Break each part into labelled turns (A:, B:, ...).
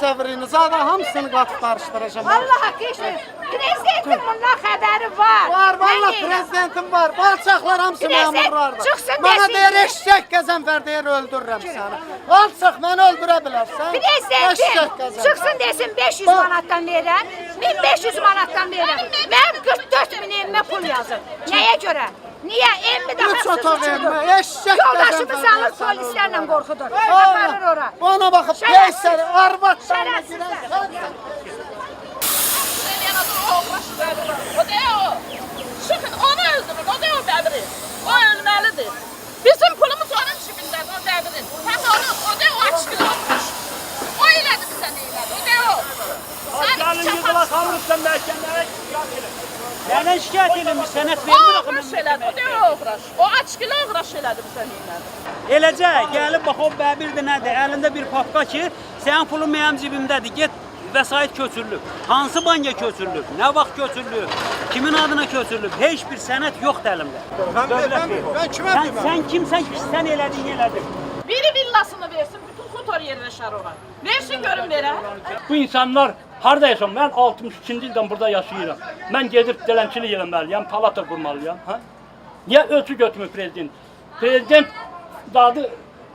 A: mücəvrini, zaten hamısını qatıb qarışdıracağım.
B: Vallahi keçmir. Prezidentin bundan xəbəri var.
A: Var, vallahi prezidentim var. Balçaqlar hamısı məmurlardır.
B: Çıxsın
A: Bana
B: desin
A: deyir,
B: ki-
A: eşək Qəzənfər deyir, öldürürəm səni. Alçaq, məni öldürə bilərsən.
B: Prezidentin çıxsın desin 500 manatdan verirəm, 1500 manatdan verirəm. Mənim 44 min evimə pul yazır. Nəyə görə? Niyə? Emmi daha
A: Üç otaq
B: suçudur.
A: evimə, eşək
B: Yoldaşımız
A: Qəzənfər
B: alır
A: səni
B: polislərlə
A: öldürürəm.
B: qorxudur.
A: Aa,
B: Aparır ora.
A: Ona baxıb,
B: Şərəfsiz.
A: peysəli, arvatlarına
B: Şərəfsizlər.
A: girən.
C: O da o. Çıkın onu öldürün. O da o Bəbiri. O ölməlidir. Bizim pulumuz onun cibindədir, o Bəbirin. Həm onu, o da o açıqlı olmuş. O elədi bizə neylədi, o da o.
D: Gəlin yığılaq alırsan məhkəməyə şikayət edin. Mənə şikayət edilmiş, sənət
C: O
D: vermir
C: uğraş elədi, o da o uğraş. O açıqlı uğraş elədi bizə neylədi.
D: Eləcə, gəlib bax o bəbirdir nədir, əlində bir papka ki, sənin pulun mənim cibimdədir, get vəsait köçürülüb. Hansı banka köçürülüb, nə vaxt köçürülüb, kimin adına köçürülüb, heç bir sənət yoxdur əlimdə.
A: Ben kime bilmem?
D: Sən kimsən ki, sən elədin.
C: Biri villasını versin, bütün xutor yerləşər ora. Versin görün verə.
E: Bu insanlar harda yaşam? Mən 62-ci ildən burada yaşayıram. Mən gedib dələnçilik eləməliyəm, palata qurmalıyam. Hə? Niyə ölçü götürmür prezident? Prezident dadı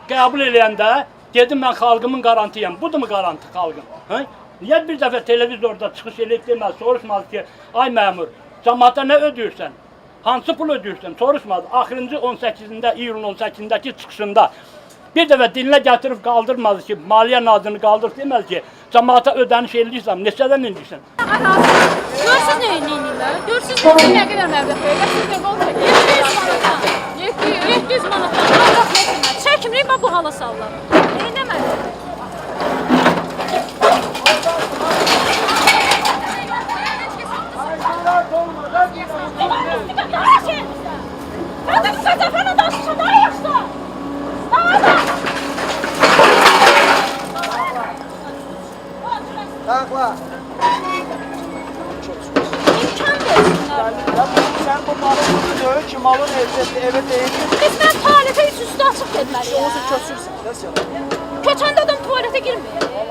E: qəbul eləyəndə dedim mən xalqımın qarantiyəm. Budur mu qarantı xalqım? Hə? Niyə bir dəfə televizorda çıxış eləyib deməz, soruşmaz ki, ay məmur, cəmaata nə ödəyirsən? Hansı pul ödəyirsən? Soruşmaz. Axırıncı 18-də, iyulun 18-dəki çıxışında bir dəfə dilinə gətirib qaldırmadı ki, Maliyyə Nazirini qaldır deməz ki, cəmaata ödəniş eləyirsəm, neçədən eləyirsən?
F: Görürsünüz nə eləyirlər? Görürsünüz nə qədər məbləğ verirlər? Siz də qol çəkin. 700 manatdan. Allah nəsinlər. Çəkimlik bu hala sallar. Neynəməli?
A: Takla.
F: İmkan versinlər.
D: Sən bu malın deyil ki, malın evə deyil.
F: Biz mən tualetə üstü açıq getməliyəm.
D: Köçürsən, nəsə.
F: Köçəndə adam tualetə girmir.